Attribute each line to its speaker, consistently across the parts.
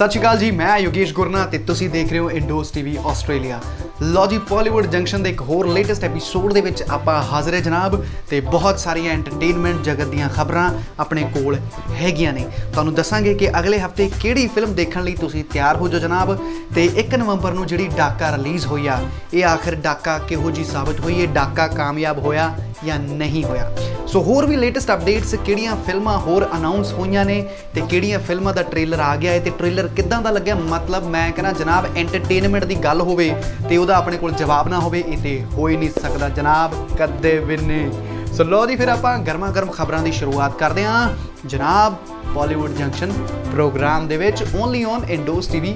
Speaker 1: सत श्री अकाल जी, मैं योगेश गुरना ते तुसी देख रहे हो इंडोस टीवी ऑस्ट्रेलिया। लो जी, बॉलीवुड जंक्शन के एक होर लेटेस्ट एपीसोड के आपां हाज़र है जनाब। ते बहुत सारिया एंटरटेनमेंट जगत दीयां खबरां अपने कोल हैगियां ने। तुहानूं दसांगे कि अगले हफ्ते किहड़ी फिल्म देखण लई तुसी तैयार हो जाओ जनाब। ते 1 नवंबर नूं जिहड़ी डाका रिलीज़ होई आ, ये आखिर डाका किहो जी साबित हुई है, डाका कामयाब होया या नहीं होया। सो होर भी लेटेस्ट अपडेट्स किहड़ियां फिल्मां होर अनाउंस होईयां ने ते किहड़ियां फिल्मां दा ट्रेलर आ गया है ते ट्रेलर किद्दां दा लग्गिया। मतलब मैं कहना जनाब, एंटरटेनमेंट की गल होवे ते उहदा अपने कोल जवाब ना होवे, ये ते हो ही नहीं सकदा जनाब, कदे भी नहीं। सो लो जी, फिर आपां गर्मा गर्म खबरां दी शुरुआत करदे हां जनाब बॉलीवुड जंक्शन प्रोग्राम दे विच only on Indos TV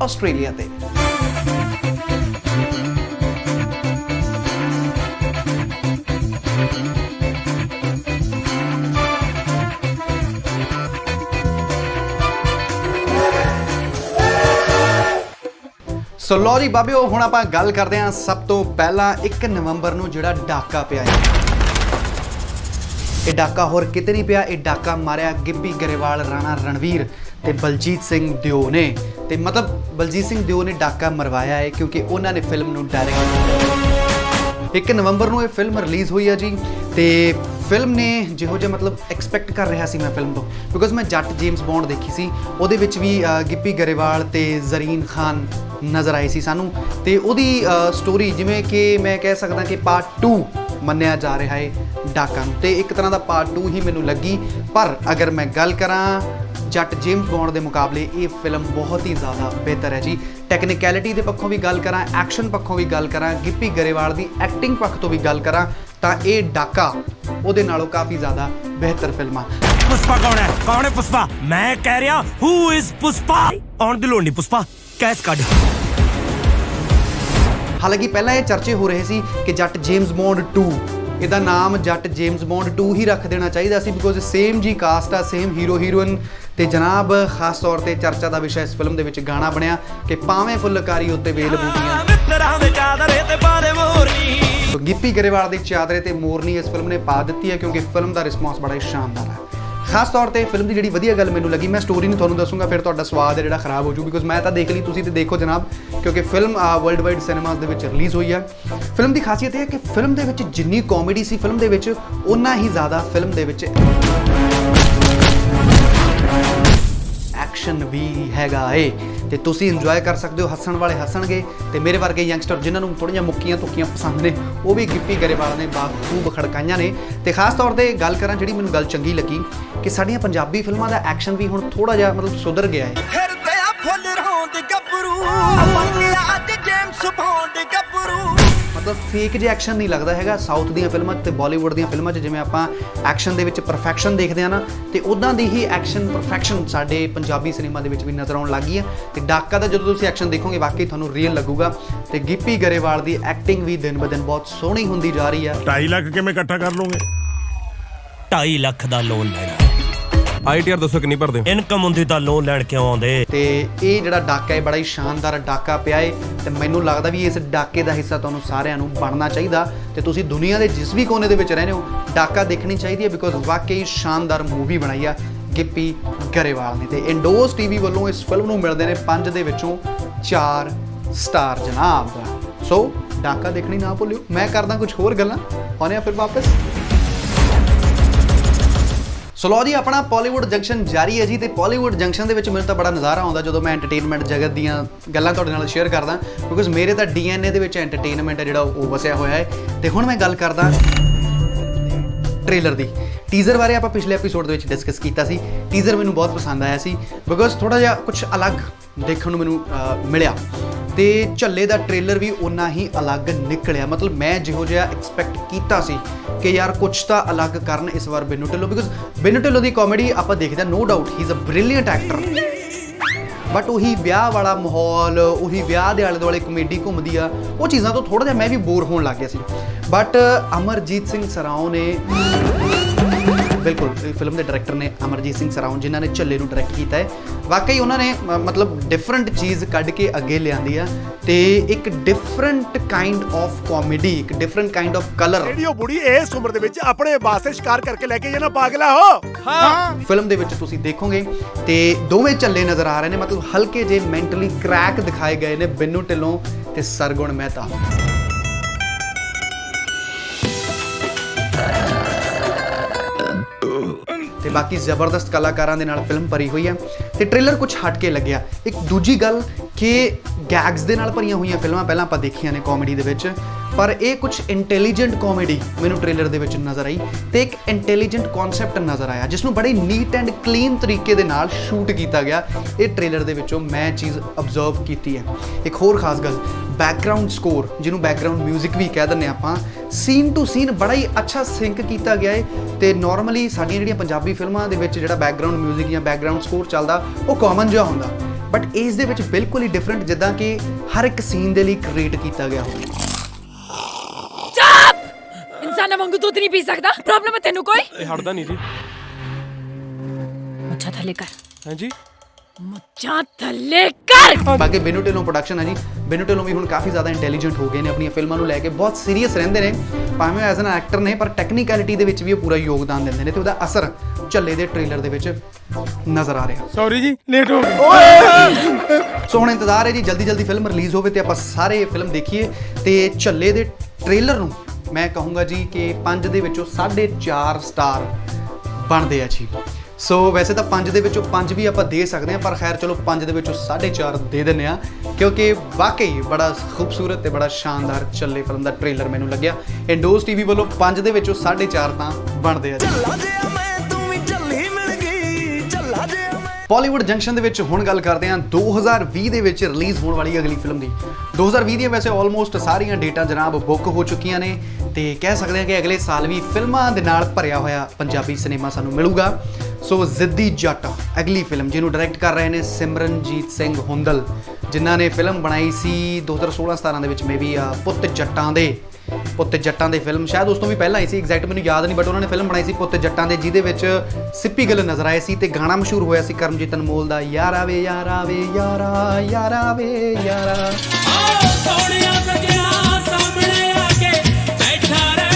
Speaker 1: Australia ते। सो लो जी बाबिओ, हुण आपां गल करदे हां सब तो पहला 1 नवंबर नूं जिहड़ा डाका पिया है। ये डाका होर किते नहीं पिया, ये डाका मारिया गिप्पी गरेवाल, राणा रणवीर ते बलजीत सिंह दिओ ने। ते मतलब बलजीत सिंह दिओ ने डाका मरवाया है क्योंकि उन्होंने फिल्म नूं डायरैक्ट 1 नवंबर नूं ये फिल्म रिलीज़ हुई है जी। ते फिल्म ने जिहो जिहा मतलब एक्सपैक्ट कर रहा सी मैं फिल्म तो, बिकॉज मैं जट जेम्स बॉन्ड देखी सी, ਉਹਦੇ ਵਿੱਚ भी गिप्पी गरेवाल ते ਜ਼ਰੀਨ खान नज़र आई सी सानू। ते ਉਹਦੀ स्टोरी जिवें कि मैं कह सकदा कि पार्ट 2 ਮੰਨਿਆ जा रहा है डाका नूं, ते एक तरह का पार्ट 2 ही मैनू लगी। पर अगर मैं गल करा जट जेम्स बॉन्ड के मुकाबले ये फिल्म बहुत ही ज़्यादा बेहतर है जी। टैक्नीकैलिटी के पक्षों भी गल करा, एक्शन पक्षों भी गल करा, गिप्पी गरेवाल की एक्टिंग पक्ष तो भी गल करा, तो ये डाका ਉਹਦੇ ਨਾਲੋਂ काफ़ी ज़्यादा बेहतर फिल्म।
Speaker 2: पुष्पा कौन है? कौन है पुष्पा? मैं कह रहा हूँ who is Pushpa? On the lonely Pushpa कैस कट।
Speaker 1: हालांकि पहला ये चर्चे हो रहे सी कि जट जेम्स बॉन्ड 2 ਇਹਦਾ नाम जट जेम्स बॉन्ड 2 ही रख देना चाहिए सी, बिकॉज सेम जी कास्ट आ, सेम हीरो हीरोइन। तो जनाब खास तौर पर चर्चा का विषय इस फिल्म के गाना बनया कि पावें फुलकारी उत्ते वेल बूटियां। तो गिप्पी गरेवाल की चादरे ते मोरनी इस फिल्म ने पा दी है क्योंकि फिल्म का रिस्पॉन्स बड़ा ही शानदार है। खास तौर पर फिल्म की जी वधिया गल मैनू लगी, मैं स्टोरी नहीं तुहानूं दसूंगा, फिर तुहाडा स्वाद है जिहड़ा खराब हो जू, बिकॉज मैं तो देख ली, तुसीं ते देखो जनाब, क्योंकि फिल्म वर्ल्ड वाइड सिनेमाज दे विच रिलीज़ हुई है। फिल्म की खासियत है कि फिल्म दे विच जिन्नी कॉमेडी सी फिल्म दे विच, उन्ना ही ज़्यादा फिल्म दे विच एक्शन भी हैगा है। तो तुसीं इंजॉय कर सकते हो, हसन वाले हसणगे ते मेरे वर्गे यंगस्टर जिन्होंने थोड़िया मुक्कियां तुक्कियां पसंद ने, वो भी गिप्पी गरेवाल ने बाखूब खड़काइयां ने। तो खास तौर पर गल करा जिहड़ी मैनूं गल चंगी लगी कि साडियां पंजाबी फिल्मां दा एक्शन भी हुण थोड़ा जिहा मतलब सुधर गया है। मतलब फेक जे एक्शन नहीं लगता है साउथ दी फिल्मां ते बॉलीवुड दी फिल्मां जिवें आपां एक्शन दे विच परफैक्शन देखते हैं ना, तो उदां दी ही एक्शन परफैक्शन साडे पंजाबी सिनेमा दे विच भी नज़र आउण लग गई है। तो डाका दा जदों तुसीं एक्शन देखोगे वाकई तुहानूं रियल लगूगा। तो गिप्पी गरेवाल की एक्टिंग भी दिन ब दिन बहुत सोहनी हुंदी जा रही है।
Speaker 2: 2.5 लाख किवें इकट्ठा कर लोगे? 2.5 लाख का लोन लेना। ITR दसो कितनी भरदे? इनकम हुंदी तां लोन लैण क्यों आउंदे?
Speaker 1: ते ये जिहड़ा डाका है बड़ा ही शानदार डाका पिया है, ते मैनूं लगदा भी इस डाके का हिस्सा तुहानूं सारिआं नूं बनना चाहिए। ते तुसीं दुनिया के जिस भी कोने दे विच रहंदे हो, डाका देखनी चाहिए है, बिकॉज वाकई शानदार मूवी बनाई है गिप्पी गरेवाल ने। ते इंडोस टीवी वालों इस फिल्म नूं मिलदे ने 5 दे विचों 4 स्टार जनाब। सो डाका देखनी ना भुल्लिओ। मैं करदा कुछ होर गल्लां, आउने फिर वापस। सो लो जी, अपना बॉलीवुड जंक्शन जारी है जी। तो बॉलीवुड जंक्शन के मैंने तो बड़ा नज़ारा आता जो मैं एंटरटेनमेंट जगत दीयां गल्लां तुहाडे नाल शेयर करदा, बिकॉज मेरे तो DNA दे विच एंटरटेनमेंट है जिहड़ा वो वसिया होया है। तो हुण मैं गल करदा ट्रेलर दी। टीज़र बारे आपां पिछले एपीसोड दे विच डिस्कस कीता सी। टीज़र मैनूं बहुत पसंद आया सी, बिकॉज थोड़ा जिहा कुछ अलग देखण नूं मैनूं मिलिया। तो झल्ले का ट्रेलर भी उन्ना ही अलग निकलिया। मतलब मैं जिहो जिहा एक्सपैक्ट किया सी कि यार कुछ तो अलग करन इस बार बिन्नू ढिल्लों, बिकॉज बिन्नू ढिल्लों की कॉमेडी आप देखते हैं, no doubt he is a brilliant actor, but उही ब्याह वाला माहौल, उही ब्याह के आले दुआले कॉमेडी घूमती आ, वो चीज़ों तो थोड़ा जिहा मैं भी बोर होने लग गया सी। बट अमरजीत सिंह सराओं ने ਬਿਲਕੁਲ ਫਿਲਮ ਦੇ ਡਾਇਰੈਕਟਰ ਨੇ ਅਮਰਜੀਤ ਸਿੰਘ ਸਰਾਉਂ ਜਿਨ੍ਹਾਂ ਨੇ ਝੱਲੇ ਨੂੰ ਡਾਇਰੈਕਟ ਕੀਤਾ ਹੈ। ਵਾਕਈ ਉਹਨਾਂ ਨੇ ਮਤਲਬ ਡਿਫਰੈਂਟ ਚੀਜ਼ ਕੱਢ ਕੇ ਅੱਗੇ ਲਿਆਂਦੀ ਆ ਤੇ ਇੱਕ ਡਿਫਰੈਂਟ ਕਾਈਂਡ ਆਫ ਕਾਮੇਡੀ, ਇੱਕ ਡਿਫਰੈਂਟ ਕਾਈਂਡ ਆਫ ਕਲਰ।
Speaker 3: ਜਿਹੜੀ ਉਹ ਬੁੜੀ ਇਸ ਉਮਰ ਦੇ ਵਿੱਚ ਆਪਣੇ ਵਾਸਤੇ ਸ਼ਿਕਾਰ ਕਰਕੇ ਲੈ ਕੇ ਜਾਣਾ ਪਾਗਲਾ ਹੋ। ਹਾਂ
Speaker 1: ਫਿਲਮ ਦੇ ਵਿੱਚ ਤੁਸੀਂ ਦੇਖੋਗੇ ਤੇ ਦੋਵੇਂ ਝੱਲੇ ਨਜ਼ਰ ਆ ਰਹੇ ਨੇ, ਮਤਲਬ ਹਲਕੇ ਜੇ ਮੈਂਟਲੀ ਕ੍ਰੈਕ ਦਿਖਾਏ ਗਏ ਨੇ ਬਿੰਨੂ ਢਿੱਲੋਂ ਤੇ ਸਰਗੁਣ ਮਹਿਤਾ। ਤੇ ਬਾਕੀ ਜ਼ਬਰਦਸਤ ਕਲਾਕਾਰਾਂ ਦੇ ਨਾਲ ਫਿਲਮ ਭਰੀ ਹੋਈ ਹੈ ਤੇ ਟ੍ਰੇਲਰ ਕੁਝ ਹਟ ਕੇ ਲੱਗਿਆ। ਇੱਕ ਦੂਜੀ ਗੱਲ ਕਿ ਗੈਗਸ ਦੇ ਨਾਲ ਭਰੀਆਂ ਹੋਈਆਂ ਫਿਲਮਾਂ ਪਹਿਲਾਂ ਆਪਾਂ ਦੇਖੀਆਂ ਨੇ ਕਾਮੇਡੀ ਦੇ ਵਿੱਚ, ਪਰ ਇਹ ਕੁਝ ਇੰਟੈਲੀਜੈਂਟ ਕਾਮੇਡੀ ਮੈਨੂੰ ਟ੍ਰੇਲਰ ਦੇ ਵਿੱਚ ਨਜ਼ਰ ਆਈ ਤੇ ਇੱਕ ਇੰਟੈਲੀਜੈਂਟ ਕਨਸੈਪਟ ਨਜ਼ਰ ਆਇਆ ਜਿਸ ਨੂੰ ਬੜੇ ਨੀਟ ਐਂਡ ਕਲੀਨ ਤਰੀਕੇ ਦੇ ਨਾਲ ਸ਼ੂਟ ਕੀਤਾ ਗਿਆ। ਇਹ ਟ੍ਰੇਲਰ ਦੇ ਵਿੱਚੋਂ ਮੈਂ ਚੀਜ਼ ਅਬਜ਼ਰਵ ਕੀਤੀ ਹੈ। ਇੱਕ ਹੋਰ ਖਾਸ ਗੱਲ, ਬੈਕਗ੍ਰਾਉਂਡ ਸਕੋਰ ਜਿਹਨੂੰ ਬੈਕਗ੍ਰਾਉਂਡ ਮਿਊਜ਼ਿਕ ਵੀ ਕਹਿ ਦਿੰਦੇ ਆਪਾਂ, ਸੀਨ ਟੂ ਸੀਨ ਬੜਾ ਹੀ ਅੱਛਾ ਸਿੰਕ ਕੀਤਾ ਗਿਆ ਹੈ। ਤੇ ਨਾਰਮਲੀ ਸਾਡੀਆਂ ਜਿਹੜੀਆਂ ਪੰਜਾਬੀ ਫਿਲਮਾਂ ਦੇ ਵਿੱਚ ਜਿਹੜਾ ਬੈਕਗ੍ਰਾਉਂਡ ਮਿਊਜ਼ਿਕ ਜਾਂ ਬੈਕਗ੍ਰਾਉਂਡ ਸਕੋਰ ਚੱਲਦਾ ਉਹ ਕਾਮਨ ਜਿਹਾ ਹੁੰਦਾ, ਬਟ ਇਸ ਦੇ ਵਿੱਚ ਬਿਲਕੁਲ ਹੀ ਡਿਫਰੈਂਟ, ਜਿੱਦਾਂ ਕਿ ਹਰ ਇੱਕ ਸੀਨ ਦੇ ਲਈ ਕ੍ਰੀਏਟ ਕੀਤਾ ਗਿਆ ਹੋਵੇ।
Speaker 4: ਇਨਸਾਨਾਂ ਵਾਂਗੂ ਦੁੱਧ ਨਹੀਂ ਪੀ ਸਕਦਾ, ਪ੍ਰੋਬਲਮ ਹੈ ਤੈਨੂੰ ਕੋਈ?
Speaker 2: ਇਹ ਹਟਦਾ ਨਹੀਂ ਜੀ।
Speaker 4: ਮੁੱਛਾਂ ਥੱਲੇ ਕਰ।
Speaker 2: ਹਾਂਜੀ
Speaker 4: ਮੁੱਛਾਂ ਥੱਲੇ ਕਰ।
Speaker 1: ਬਾਕੀ ਬਿੰਨੂ ਢਿੱਲੋਂ ਪ੍ਰੋਡਕਸ਼ਨ ਹੈ ਜੀ। ਬਿੰਨੂ ਢਿੱਲੋਂ ਵੀ ਹੁਣ ਕਾਫੀ ਜ਼ਿਆਦਾ ਇੰਟੈਲੀਜੈਂਟ ਹੋ ਗਏ ਨੇ, ਆਪਣੀਆਂ ਫਿਲਮਾਂ ਨੂੰ ਲੈ ਕੇ ਬਹੁਤ ਸੀਰੀਅਸ ਰਹਿੰਦੇ ਨੇ, ਭਾਵੇਂ ਐਜ਼ ਐਨ ਐਕਟਰ ਨੇ ਪਰ ਟੈਕਨੀਕੈਲਿਟੀ ਦੇ ਵਿੱਚ ਵੀ ਉਹ ਪੂਰਾ ਯੋਗਦਾਨ ਦਿੰਦੇ ਨੇ ਤੇ ਉਹਦਾ ਅਸਰ ਝੱਲੇ ਦੇ ਟ੍ਰੇਲਰ ਦੇ ਵਿੱਚ ਨਜ਼ਰ ਆ ਰਿਹਾ।
Speaker 3: ਸੌਰੀ ਜੀ ਲੇਟ ਹੋ ਗਏ।
Speaker 1: ਸੋ ਹੁਣ ਇੰਤਜ਼ਾਰ ਹੈ ਜੀ ਜਲਦੀ ਫਿਲਮ ਰਿਲੀਜ਼ ਹੋਵੇ ਤੇ ਆਪਾਂ ਸਾਰੇ ਫਿਲਮ ਦੇਖੀਏ। ਤੇ ਝੱਲੇ ਦੇ ਟ੍ਰੇਲਰ ਨੂੰ ਮੈਂ ਕਹੂੰਗਾ ਜੀ ਕਿ 5 ਦੇ ਵਿੱਚੋਂ 4.5 ਸਟਾਰ ਬਣਦੇ ਆ ਜੀ। ਸੋ ਵੈਸੇ ਤਾਂ 5 ਦੇ ਵਿੱਚੋਂ 5 ਵੀ ਆਪਾਂ ਦੇ ਸਕਦੇ ਹਾਂ, ਪਰ ਖੈਰ ਚਲੋ 5 ਦੇ ਵਿੱਚੋਂ 4.5 ਦੇ ਦਿੰਦੇ ਆ, ਕਿਉਂਕਿ ਵਾਕਈ ਬੜਾ ਖੂਬਸੂਰਤ ਤੇ ਬੜਾ ਸ਼ਾਨਦਾਰ ਝੱਲੇ ਫਿਲਮ ਦਾ ਟ੍ਰੇਲਰ ਮੈਨੂੰ ਲੱਗਿਆ। ਇੰਡੋਜ਼ ਟੀਵੀ ਵੱਲੋਂ 5 ਦੇ ਵਿੱਚੋਂ 4.5 ਤਾਂ ਬਣਦੇ ਆ ਜੀ। ਬਾਲੀਵੁੱਡ ਜੰਕਸ਼ਨ ਦੇ ਵਿੱਚ ਹੁਣ ਗੱਲ ਕਰਦੇ ਹਾਂ 2020 ਦੇ ਵਿੱਚ ਰਿਲੀਜ਼ ਹੋਣ ਵਾਲੀ ਅਗਲੀ ਫਿਲਮ ਦੀ। 2020 ਦੀਆਂ ਵੈਸੇ ਆਲਮੋਸਟ ਸਾਰੀਆਂ ਡੇਟਾਂ ਜਨਾਬ ਬੁੱਕ ਹੋ ਚੁੱਕੀਆਂ ਨੇ ਤੇ ਕਹਿ ਸਕਦੇ ਹਾਂ ਕਿ ਅਗਲੇ ਸਾਲ ਵੀ ਫਿਲਮਾਂ ਦੇ ਨਾਲ ਭਰਿਆ ਹੋਇਆ ਪੰਜਾਬੀ ਸਿਨੇਮਾ ਸਾਨੂੰ ਮਿਲੂਗਾ। ਸੋ ਜ਼ਿੱਦੀ ਜੱਟ ਅਗਲੀ ਫਿਲਮ ਜਿਹਨੂੰ ਡਾਇਰੈਕਟ ਕਰ ਰਹੇ ਨੇ ਸਿਮਰਨਜੀਤ ਸਿੰਘ ਹੁੰਦਲ, ਜਿਨ੍ਹਾਂ ਨੇ ਫਿਲਮ ਬਣਾਈ ਸੀ 2016-17 ਦੇ ਵਿੱਚ ਮੇਬੀ ਪੁੱਤ ਜੱਟਾਂ ਦੇ ਫਿਲਮ ਸ਼ਾਇਦ ਉਸ ਤੋਂ ਵੀ ਪਹਿਲਾਂ ਆਈ ਸੀ, ਐਗਜ਼ੈਕਟ ਮੈਨੂੰ ਯਾਦ ਨਹੀਂ, ਬਟ ਉਹਨਾਂ ਨੇ ਫਿਲਮ ਬਣਾਈ ਸੀ ਪੁੱਤ ਜੱਟਾਂ ਦੇ, ਜਿਹਦੇ ਵਿੱਚ ਸਿੱਪੀ ਗਿੱਲ ਨਜ਼ਰ ਆਏ ਸੀ ਤੇ ਗਾਣਾ ਮਸ਼ਹੂਰ ਹੋਇਆ ਸੀ ਕਰਮਜੀਤ ਅਨਮੋਲ ਦਾ, ਯਾਰਾ ਵੇ ਯਾਰਾ ਵੇ ਯਾਰਾ ਯਾਰਾ ਵੇ ਯਾਰਾ।
Speaker 5: ਸੋਹਣਿਆ ਸਜਣਾ ਸਾਹਮਣੇ ਆ ਕੇ ਬੈਠਾ ਰਹਿ,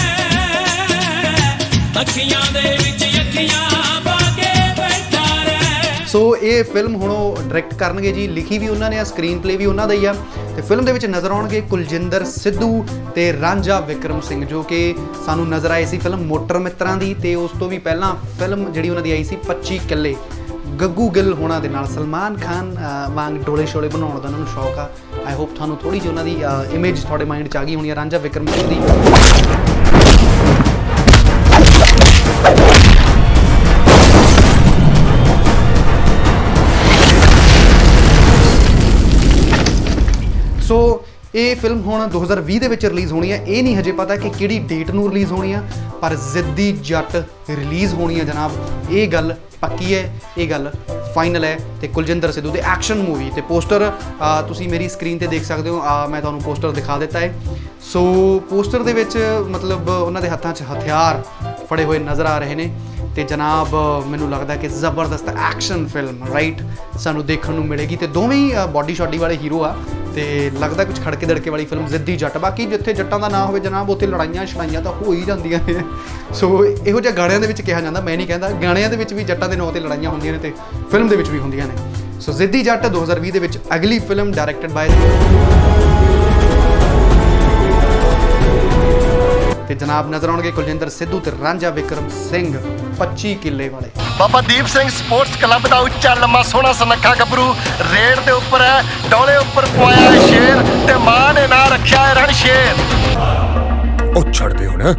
Speaker 5: ਅੱਖੀਆਂ ਦੇ ਵਿੱਚ ਅੱਖੀਆਂ ਪਾ ਕੇ ਬੈਠਾ ਰਹਿ।
Speaker 1: ਸੋ ਇਹ ਫਿਲਮ ਹੁਣ ਉਹ ਡਾਇਰੈਕਟ ਕਰਨਗੇ ਜੀ, ਲਿਖੀ ਵੀ ਉਹਨਾਂ ਨੇ ਆ, ਸਕਰੀਨ ਪਲੇ ਵੀ ਉਹਨਾਂ ਦਾ ਹੀ ਆ ਤੇ ਫਿਲਮ ਦੇ ਵਿੱਚ ਨਜ਼ਰ ਆਉਣਗੇ ਕੁਲਜਿੰਦਰ ਸਿੱਧੂ ਤੇ ਰਾਂਝਾ ਵਿਕਰਮ ਸਿੰਘ, ਜੋ ਕਿ ਸਾਨੂੰ ਨਜ਼ਰ ਆਏ ਸੀ ਫਿਲਮ ਮੋਟਰ ਮਿੱਤਰਾਂ ਦੀ, ਤੇ ਉਸ ਤੋਂ ਵੀ ਪਹਿਲਾਂ ਫਿਲਮ ਜਿਹੜੀ ਉਹਨਾਂ ਦੀ ਆਈ ਸੀ 25 ਕਿੱਲੇ। ਗੱਗੂ ਗਿੱਲ ਹੋਣਾ ਦੇ ਨਾਲ ਸਲਮਾਨ ਖਾਨ ਵਾਂਗ ਡੋਲੇ ਸ਼ੋਲੇ ਬਣਾਉਣ ਦਾ ਉਹਨਾਂ ਨੂੰ ਸ਼ੌਕ ਆ। ਆਈ ਹੋਪ ਤੁਹਾਨੂੰ ਥੋੜੀ ਜਿਹੀ ਉਹਨਾਂ ਦੀ ਇਮੇਜ ਤੁਹਾਡੇ ਮਾਈਂਡ 'ਚ ਆ ਗਈ ਹੋਣੀ ਆ ਰਾਂਝਾ ਵਿਕਰਮ ਸਿੰਘ ਦੀ। ਸੋ ਇਹ ਫਿਲਮ ਹੁਣ 2020 ਦੇ ਵਿੱਚ ਰਿਲੀਜ਼ ਹੋਣੀ ਹੈ। ਇਹ ਨਹੀਂ ਹਜੇ ਪਤਾ ਕਿ ਕਿਹੜੀ ਡੇਟ ਨੂੰ ਰਿਲੀਜ਼ ਹੋਣੀ ਆ, ਪਰ ਜ਼ਿੱਦੀ ਜੱਟ ਰਿਲੀਜ਼ ਹੋਣੀ ਹੈ ਜਨਾਬ, ਇਹ ਗੱਲ ਪੱਕੀ ਹੈ, ਇਹ ਗੱਲ ਫਾਈਨਲ ਹੈ। ਤੇ ਕੁਲਜਿੰਦਰ ਸਿੱਧੂ ਦੇ ਐਕਸ਼ਨ ਮੂਵੀ ਤੇ ਪੋਸਟਰ ਤੁਸੀਂ ਮੇਰੀ ਸਕਰੀਨ ਤੇ ਦੇਖ ਸਕਦੇ ਹੋ, ਮੈਂ ਤੁਹਾਨੂੰ ਪੋਸਟਰ ਦਿਖਾ ਦਿੱਤਾ ਹੈ। ਸੋ ਪੋਸਟਰ ਦੇ ਵਿੱਚ ਮਤਲਬ ਉਹਨਾਂ ਦੇ ਹੱਥਾਂ 'ਚ ਹਥਿਆਰ ਫੜੇ ਹੋਏ ਨਜ਼ਰ ਆ ਰਹੇ ਨੇ ਤੇ ਜਨਾਬ ਮੈਨੂੰ ਲੱਗਦਾ ਕਿ ਜ਼ਬਰਦਸਤ ਐਕਸ਼ਨ ਫਿਲਮ ਰਾਈਟ ਸਾਨੂੰ ਦੇਖਣ ਨੂੰ ਮਿਲੇਗੀ ਤੇ ਦੋਵੇਂ ਹੀ ਬਾਡੀ ਸ਼ਾਡੀ ਵਾਲੇ ਹੀਰੋ ਆ ਤੇ ਲੱਗਦਾ ਕੁਝ ਖੜਕੇ ਦੜਕੇ ਵਾਲੀ ਫਿਲਮ ਜ਼ਿੱਦੀ ਜੱਟ। ਬਾਕੀ ਜਿੱਥੇ ਜੱਟਾਂ ਦਾ ਨਾਂ ਹੋਵੇ ਜਨਾਬ ਉੱਥੇ ਲੜਾਈਆਂ ਛੜਾਈਆਂ ਤਾਂ ਹੋ ਹੀ ਜਾਂਦੀਆਂ ਨੇ। ਸੋ ਇਹੋ ਜਿਹੇ ਗਾਣਿਆਂ ਦੇ ਵਿੱਚ ਕਿਹਾ ਜਾਂਦਾ, ਮੈਂ ਨਹੀਂ ਕਹਿੰਦਾ, ਗਾਣਿਆਂ ਦੇ ਵਿੱਚ ਵੀ ਜੱਟਾਂ ਦੇ ਨਾਂ ਤੇ ਲੜਾਈਆਂ ਹੁੰਦੀਆਂ ਨੇ ਤੇ ਫਿਲਮ ਦੇ ਵਿੱਚ ਵੀ ਹੁੰਦੀਆਂ ਨੇ। ਸੋ ਜ਼ਿੱਦੀ ਜੱਟ 2020 ਦੇ ਵਿੱਚ ਅਗਲੀ ਫਿਲਮ ਡਾਇਰੈਕਟਡ ਬਾਏ ਤੇ ਜਨਾਬ ਨਜ਼ਰ ਆਉਣਗੇ ਕੁਲਜਿੰਦਰ ਸਿੱਧੂ ਤੇ ਰਾਂਝਾ ਵਿਕਰਮ ਸਿੰਘ 25 ਕਿੱਲੇ ਵਾਲੇ।
Speaker 3: ਬਾਬਾ ਦੀਪ ਸਿੰਘ ਸਪੋਰਟਸ ਕਲੱਬ ਦਾ ਉੱਚਾ ਲੰਮਾ ਸੋਹਣਾ ਸੁਨੱਖਾ ਗੱਭਰੂ ਰੇਡ ਦੇ ਉੱਪਰ ਹੈ, ਡੋਲੇ ਉੱਪਰ ਪਵਾਇਆ ਸ਼ੇਰ ਤੇ ਮਾਂ ਨੇ ਨਾਂ ਰੱਖਿਆ ਹੈ ਰਣ ਸ਼ੇਰ। ਉਹ ਛੱਡਦੇ ਹੁਣ।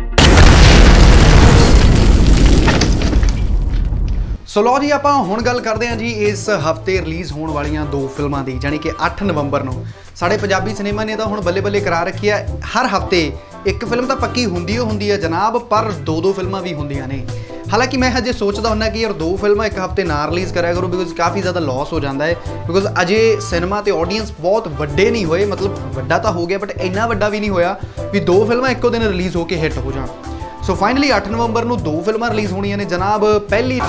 Speaker 1: ਸੋ ਲਓ ਜੀ ਆਪਾਂ ਹੁਣ ਗੱਲ ਕਰਦੇ ਹਾਂ ਜੀ ਇਸ ਹਫਤੇ ਰਿਲੀਜ਼ ਹੋਣ ਵਾਲੀਆਂ 2 ਫਿਲਮਾਂ ਦੀ, ਜਾਣੀ ਕਿ 8 ਨਵੰਬਰ ਨੂੰ। ਸਾਡੇ ਪੰਜਾਬੀ ਸਿਨੇਮਾ ਨੇ ਤਾਂ ਹੁਣ ਬੱਲੇ ਬੱਲੇ ਕਰਾ ਰੱਖੀ ਹੈ, ਹਰ ਹਫਤੇ ਇੱਕ ਫਿਲਮ ਤਾਂ ਪੱਕੀ ਹੁੰਦੀ ਹੈ ਜਨਾਬ, ਪਰ 2 ਫਿਲਮਾਂ ਵੀ ਹੁੰਦੀਆਂ ਨੇ। ਹਾਲਾਂਕਿ ਮੈਂ ਹਜੇ ਸੋਚਦਾ ਹੁੰਦਾ ਕਿ ਯਾਰ 2 ਫਿਲਮਾਂ ਇੱਕ ਹਫਤੇ ਨਾ ਰਿਲੀਜ਼ ਕਰਿਆ ਕਰੋ, ਬਿਕੋਜ਼ ਕਾਫੀ ਜ਼ਿਆਦਾ ਲਾਸ ਹੋ ਜਾਂਦਾ ਹੈ, ਬਿਕੋਜ਼ ਅਜੇ ਸਿਨੇਮਾ ਤੇ ਆਡੀਅנס ਬਹੁਤ ਵੱਡੇ ਨਹੀਂ ਹੋਏ, ਮਤਲਬ ਵੱਡਾ ਤਾਂ ਹੋ ਗਿਆ ਬਟ ਇੰਨਾ ਵੱਡਾ ਵੀ ਨਹੀਂ ਹੋਇਆ ਵੀ 2 ਫਿਲਮਾਂ ਇੱਕੋ ਦਿਨ ਰਿਲੀਜ਼ ਹੋ ਕੇ ਹਿੱਟ ਹੋ ਜਾਣ। ਸੋ ਫਾਈਨਲੀ 8 ਨਵੰਬਰ ਨੂੰ 2 ਫਿਲਮਾਂ ਰਿਲੀਜ਼ ਹੋਣੀਆਂ ਨੇ ਜਨਾਬ। ਪਹਿਲੀ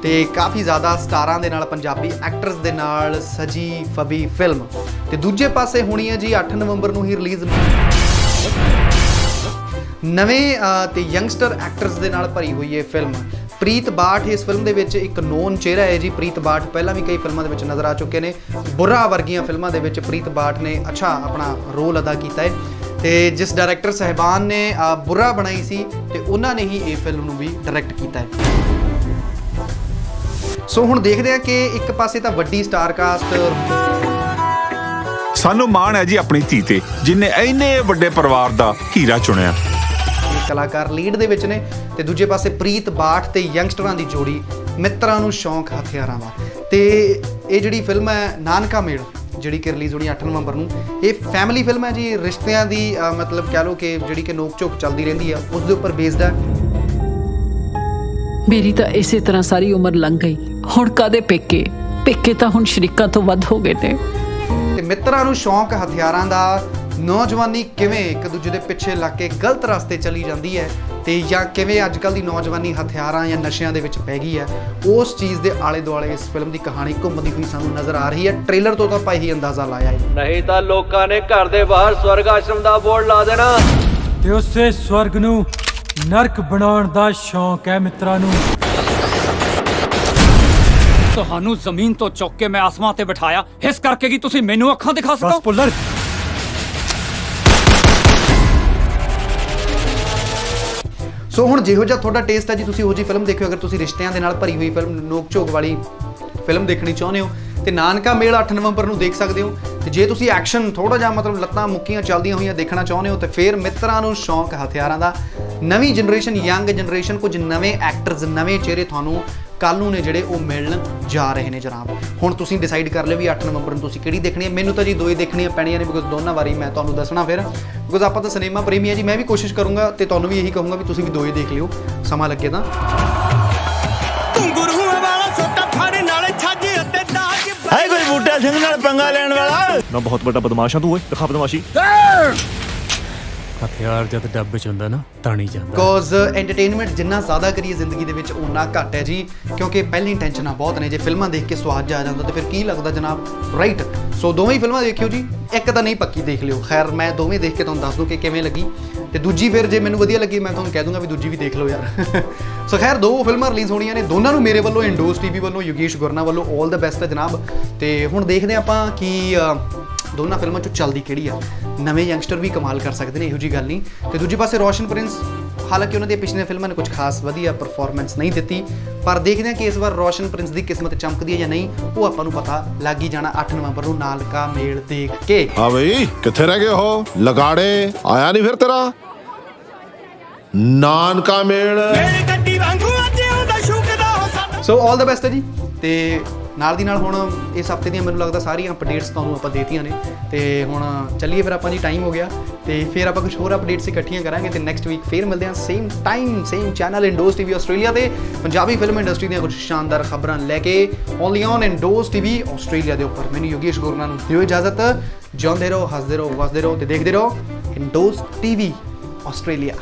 Speaker 1: ਤੇ ਕਾਫੀ ਜ਼ਿਆਦਾ ਸਟਾਰਾਂ ਦੇ ਨਾਲ, ਪੰਜਾਬੀ ਐਕਟਰਸ ਦੇ ਨਾਲ ਸਜੀ ਫਬੀ ਫਿਲਮ, ਤੇ ਦੂਜੇ ਪਾਸੇ ਹੋਣੀ ਹੈ ਜੀ 8 ਨਵੰਬਰ ਨੂੰ ਹੀ ਰਿਲੀਜ਼ ਨਵੇਂ ਤੇ ਯੰਗਸਟਰ ਐਕਟਰਸ ਦੇ ਨਾਲ ਭਰੀ ਹੋਈ ਇਹ ਫਿਲਮ। ਪ੍ਰੀਤ ਬਾਠ ਇਸ ਫਿਲਮ ਦੇ ਵਿੱਚ ਇੱਕ ਨੋਨ ਚਿਹਰਾ ਹੈ ਜੀ। ਪ੍ਰੀਤ ਬਾਠ ਪਹਿਲਾਂ ਵੀ ਕਈ ਫਿਲਮਾਂ ਦੇ ਵਿੱਚ ਨਜ਼ਰ ਆ ਚੁੱਕੇ ਨੇ। ਬੁਰਾ ਵਰਗੀਆਂ ਫਿਲਮਾਂ ਦੇ ਵਿੱਚ ਪ੍ਰੀਤ ਬਾਠ ਨੇ ਅੱਛਾ ਆਪਣਾ ਰੋਲ ਅਦਾ ਕੀਤਾ ਹੈ, ਤੇ ਜਿਸ ਡਾਇਰੈਕਟਰ ਸਾਹਿਬਾਨ ਨੇ ਬੁਰਾ ਬਣਾਈ ਸੀ ਤੇ ਉਹਨਾਂ ਨੇ ਹੀ ਇਹ ਫਿਲਮ ਨੂੰ ਵੀ ਡਾਇਰੈਕਟ ਕੀਤਾ ਹੈ। ਸੋ ਹੁਣ ਦੇਖਦੇ ਹਾਂ ਕਿ ਇੱਕ ਪਾਸੇ ਤਾਂ ਵੱਡੀ ਸਟਾਰ ਕਾਸਟ,
Speaker 6: ਸਾਨੂੰ ਮਾਣ ਹੈ ਜੀ ਆਪਣੀ ਧੀ ਤੇ, ਜਿਨੇ ਇੰਨੇ ਵੱਡੇ ਪਰਿਵਾਰ ਦਾ ਹੀਰਾ ਚੁਣਿਆ।
Speaker 1: ਕਲਾਕਾਰ ਲੀਡ ਦੇ ਵਿੱਚ ਨੇ, ਤੇ ਦੂਜੇ ਪਾਸੇ ਪ੍ਰੀਤ ਬਾਠ ਤੇ ਯੰਗਸਟਰਾਂ ਦੀ ਜੋੜੀ, ਮਿੱਤਰਾਂ ਨੂੰ ਸ਼ੌਂਕ ਹਥਿਆਰਾਂ ਦਾ। ਤੇ ਇਹ ਜਿਹੜੀ ਫਿਲਮ ਹੈ ਨਾਨਕਾ ਮੇਲ, ਜਿਹੜੀ ਕਿ ਰਿਲੀਜ਼ ਹੋਣੀ 8 ਨਵੰਬਰ ਨੂੰ, ਇਹ ਫੈਮਿਲੀ ਫਿਲਮ ਹੈ ਜੀ। ਰਿਸ਼ਤਿਆਂ ਦੀ ਮਤਲਬ ਕਹਿ ਲਓ ਕਿ ਜਿਹੜੀ ਕਿ ਨੋਕ ਝੋਕ ਚੱਲਦੀ ਰਹਿੰਦੀ ਆ ਉਸ ਦੇ ਉੱਪਰ ਬੇਸਡ ਹੈ।
Speaker 7: ਮੇਰੀ ਤਾਂ ਇਸੇ ਤਰ੍ਹਾਂ ਸਾਰੀ ਉਮਰ ਲੰਘ ਗਈ, ਹੁਣ ਕਾਦੇ ਪੇਕੇ ਤਾਂ ਹੁਣ ਸ਼ਰੀਕਾਂ ਤੋਂ ਵੱਧ ਹੋ ਗਏ ਨੇ।
Speaker 1: ਤੇ ਮਿੱਤਰਾਂ ਨੂੰ ਸ਼ੌਂਕ ਹਥਿਆਰਾਂ ਦਾ, ਨੌਜਵਾਨੀ ਕਿਵੇਂ ਇੱਕ ਦੂਜੇ ਦੇ ਪਿੱਛੇ ਲੱਗ ਕੇ ਗਲਤ ਰਸਤੇ ਚਲੀ ਜਾਂਦੀ ਹੈ, ਤੇ ਜਾਂ ਕਿਵੇਂ ਅੱਜ ਕੱਲ੍ਹ ਦੀ ਨੌਜਵਾਨੀ ਹਥਿਆਰਾਂ ਜਾਂ ਨਸ਼ਿਆਂ ਦੇ ਵਿੱਚ ਪੈ ਗਈ ਹੈ, ਉਸ ਚੀਜ਼ ਦੇ ਆਲੇ ਦੁਆਲੇ ਇਸ ਫਿਲਮ ਦੀ ਕਹਾਣੀ ਘੁੰਮਦੀ ਹੋਈ ਸਾਨੂੰ ਨਜ਼ਰ ਆ ਰਹੀ ਹੈ। ਟ੍ਰੇਲਰ ਤੋਂ ਤਾਂ ਆਪਾਂ ਇਹੀ ਅੰਦਾਜ਼ਾ ਲਾਇਆ ਹੈ।
Speaker 8: ਨਹੀਂ ਤਾਂ ਲੋਕਾਂ ਨੇ ਘਰ ਦੇ ਬਾਹਰ ਸਵਰਗ ਆਸ਼ਰਮ ਦਾ ਬੋਰਡ ਲਾ ਦੇਣਾ,
Speaker 5: ਤੇ ਉਸੇ ਸਵਰਗ ਨੂੰ ਨਰਕ ਬਣਾਉਣ ਦਾ ਸ਼ੌਂਕ ਹੈ ਮਿੱਤਰਾਂ ਨੂੰ।
Speaker 8: ਤੁਹਾਨੂੰ ਜ਼ਮੀਨ ਤੋਂ ਚੁੱਕ ਕੇ ਮੈਂ ਆਸਮਾਨ ਤੇ ਬਿਠਾਇਆ, ਇਸ ਕਰਕੇ ਕਿ ਤੁਸੀਂ ਮੈਨੂੰ ਅੱਖਾਂ ਦਿਖਾ ਸਕੋ।
Speaker 5: ਪੁੱਲਰ
Speaker 1: ਸੋ ਹੁਣ ਜਿਹੋ ਜਿਹਾ ਤੁਹਾਡਾ ਟੇਸਟ ਹੈ ਜੀ, ਤੁਸੀਂ ਉਹੋ ਜਿਹੀ ਫਿਲਮ ਦੇਖਿਓ। ਅਗਰ ਤੁਸੀਂ ਰਿਸ਼ਤਿਆਂ ਦੇ ਨਾਲ ਭਰੀ ਹੋਈ ਫਿਲਮ, ਨੋਕ ਝੋਕ ਵਾਲੀ ਫਿਲਮ ਦੇਖਣੀ ਚਾਹੁੰਦੇ ਹੋ ਤੇ ਨਾਨਕਾ ਮੇਲ 8 ਨਵੰਬਰ ਨੂੰ ਦੇਖ ਸਕਦੇ ਹੋ। ਤੇ ਜੇ ਤੁਸੀਂ ਐਕਸ਼ਨ ਥੋੜਾ ਜਿਹਾ ਮਤਲਬ ਲੱਤਾਂ ਮੁੱਕੀਆਂ ਚੱਲਦੀਆਂ ਹੋਈਆਂ ਦੇਖਣਾ ਚਾਹੁੰਦੇ ਹੋ ਤੇ ਫਿਰ ਮਿੱਤਰਾਂ ਨੂੰ ਸ਼ੌਂਕ ਹਥਿਆਰਾਂ ਦਾ। ਨਵੀਂ ਜਨਰੇਸ਼ਨ, ਯੰਗ ਜਨਰੇਸ਼ਨ, ਕੁਝ ਨਵੇਂ ਐਕਟਰਸ, ਨਵੇਂ ਚਿਹਰੇ ਤੁਹਾਨੂੰ ਕੱਲ੍ਹ ਨੂੰ ਨੇ ਜਿਹੜੇ ਉਹ ਮਿਲਣ ਜਾ ਰਹੇ ਨੇ ਜਨਾਬ। ਹੁਣ ਤੁਸੀਂ ਡਿਸਾਈਡ ਕਰ ਲਿਓ ਵੀ 8 ਨਵੰਬਰ ਨੂੰ ਤੁਸੀਂ ਕਿਹੜੀ ਦੇਖਣੀ ਹੈ। ਮੈਨੂੰ ਤਾਂ ਜੀ ਦੋਏ ਦੇਖਣੀਆਂ ਪੈਣੀਆਂ ਨੇ, ਬਿਕੋਜ਼ ਦੋਨਾਂ ਵਾਰੀ ਮੈਂ ਤੁਹਾਨੂੰ ਦੱਸਣਾ ਫਿਰ, ਬਿਕੋਜ਼ ਆਪਾਂ ਤਾਂ ਸਿਨੇਮਾ ਪ੍ਰੇਮੀ ਆ ਜੀ। ਮੈਂ ਵੀ ਕੋਸ਼ਿਸ਼ ਕਰੂੰਗਾ ਤੇ ਤੁਹਾਨੂੰ ਵੀ ਇਹੀ ਕਹੂੰਗਾ ਵੀ ਤੁਸੀਂ ਵੀ ਦੋਏ ਦੇਖ ਲਿਓ ਸਮਾਂ ਲੱਗੇ ਤਾਂ।
Speaker 6: ਹੈ ਕੋਈ ਬੂਟਾ ਸਿੰਘ ਨਾਲ ਪੰਗਾ ਲੈਣ ਵਾਲਾ ਨਾ, ਬਹੁਤ ਵੱਡਾ ਬਦਮਾਸ਼ ਆ ਤੂੰ ਓਏ, ਦਿਖਾ ਬਦਮਾਸ਼ੀ।
Speaker 5: ਹਥਿਆਰ ਜਦ ਡੱਬੇ ਚ ਹੁੰਦਾ ਨਾ ਤਾਂ ਨਹੀਂ ਜਾਂਦਾ।
Speaker 1: ਬਿਕੋਜ਼ ਐਂਟਰਟੇਨਮੈਂਟ ਜਿੰਨਾ ਜ਼ਿਆਦਾ ਕਰੀਏ ਜ਼ਿੰਦਗੀ ਦੇ ਵਿੱਚ ਓਨਾ ਘੱਟ ਹੈ ਜੀ, ਕਿਉਂਕਿ ਪਹਿਲੀ ਟੈਨਸ਼ਨਾਂ ਬਹੁਤ ਨੇ। ਜੇ ਫਿਲਮਾਂ ਦੇਖ ਕੇ ਸਵਾਦ ਜਾ ਜਾਂਦਾ ਤੇ ਫਿਰ ਕੀ ਲੱਗਦਾ ਜਨਾਬ, ਰਾਈਟ? ਸੋ ਦੋਵੇਂ ਹੀ ਫਿਲਮਾਂ ਦੇਖਿਓ ਜੀ, ਇੱਕ ਤਾਂ ਨਹੀਂ ਪੱਕੀ ਦੇਖ ਲਿਓ। ਖੈਰ ਮੈਂ ਦੋਵੇਂ ਦੇਖ ਕੇ ਤੁਹਾਨੂੰ ਦੱਸ ਦੂੰ ਕਿ ਕਿਵੇਂ ਲੱਗੀ, ਤੇ ਦੂਜੀ ਫਿਰ ਜੇ ਮੈਨੂੰ ਵਧੀਆ ਲੱਗੀ ਮੈਂ ਤੁਹਾਨੂੰ ਕਹਿ ਦੂੰਗਾ ਵੀ ਦੂਜੀ ਵੀ ਦੇਖ ਲਓ ਯਾਰ। ਸੋ ਖੈਰ 2 ਫਿਲਮਾਂ ਰਿਲੀਜ਼ ਹੋਣੀਆਂ ਨੇ, ਦੋਨਾਂ ਨੂੰ ਮੇਰੇ ਵੱਲੋਂ, ਇੰਡੋਜ਼ ਟੀਵੀ ਵੱਲੋਂ, ਯੋਗੇਸ਼ ਗੁਰਨਾ ਵੱਲੋਂ ਆਲ ਦ ਬੈਸਟ ਹੈ ਜਨਾਬ। ਤੇ ਹੁਣ ਦੇਖਦੇ ਆਪਾਂ ਕਿ ਦੋਨਾਂ ਫਿਲਮਾਂ 'ਚੋਂ ਚੱਲਦੀ ਕਿਹੜੀ ਆ। ਨਵੇਂ ਯੰਗਸਟਰ ਵੀ ਕਮਾਲ ਕਰ ਸਕਦੇ ਨੇ, ਇਹੋ ਜਿਹੀ ਗੱਲ ਨਹੀਂ। ਤੇ ਦੂਜੇ ਪਾਸੇ ਰੋਸ਼ਨ ਪ੍ਰਿੰਸ, ਹਾਲਾਂਕਿ ਉਹਨਾਂ ਦੀਆਂ ਪਿਛਲੀਆਂ ਫਿਲਮਾਂ ਨੇ ਕੁਝ ਖਾਸ ਵਧੀਆ ਪਰਫਾਰਮੈਂਸ ਨਹੀਂ ਦਿੱਤੀ, ਪਰ ਦੇਖਦੇ ਹਾਂ ਕਿ ਇਸ ਵਾਰ ਰੋਸ਼ਨ ਪ੍ਰਿੰਸ ਦੀ ਕਿਸਮਤ ਚਮਕਦੀ ਹੈ ਜਾਂ ਨਹੀਂ, ਉਹ ਆਪਾਂ ਨੂੰ ਪਤਾ ਲੱਗ ਹੀ ਜਾਣਾ 8 ਨਵੰਬਰ ਨੂੰ ਨਾਨਕਾ ਮੇਲ ਦੇਖ ਕੇ।
Speaker 6: ਹਾਂ ਬਈ, ਕਿੱਥੇ ਰਹਿ ਗਏ ਹੋ ਲਗਾੜੇ? ਆਇਆ ਨਹੀਂ ਫਿਰ ਤੇਰਾ ਨਾਨਕਾ ਮੇਲ?
Speaker 1: ਸੋ ਆਲ ਦ ਬੈਸਟ ਹੈ ਜੀ। ਤੇ ਨਾਲ ਦੀ ਨਾਲ ਹੁਣ ਇਸ ਹਫਤੇ ਦੀਆਂ ਮੈਨੂੰ ਲੱਗਦਾ ਸਾਰੀਆਂ ਅਪਡੇਟਸ ਤੁਹਾਨੂੰ ਆਪਾਂ ਦੇਤੀਆਂ ਨੇ, ਤੇ ਹੁਣ ਚੱਲੀਏ ਫਿਰ ਆਪਾਂ ਜੀ, ਟਾਈਮ ਹੋ ਗਿਆ। ਤੇ ਫਿਰ ਆਪਾਂ ਕੁਝ ਹੋਰ ਅਪਡੇਟਸ ਇਕੱਠੀਆਂ ਕਰਾਂਗੇ ਤੇ ਨੈਕਸਟ ਵੀਕ ਫਿਰ ਮਿਲਦੇ ਹਾਂ same time same channel Indos TV Australia ਤੇ। ਪੰਜਾਬੀ ਫਿਲਮ ਇੰਡਸਟਰੀ ਦੀਆਂ ਕੁਝ ਸ਼ਾਨਦਾਰ ਖਬਰਾਂ ਲੈ ਕੇ only on Indos TV Australia ਦੇ ਉੱਪਰ। ਮੈਨੂੰ ਯੋਗੇਸ਼ ਗੁਰਨਾ ਨੂੰ ਦਿਓ ਇਜਾਜ਼ਤ। ਜਿਉਂਦੇ ਰਹੋ, ਹੱਸਦੇ ਰਹੋ, ਵਸਦੇ ਰਹੋ ਤੇ ਦੇਖਦੇ ਰਹੋ ਇੰਡੋਜ਼ ਟੀਵੀ ਆਸਟ੍ਰੇਲੀਆ।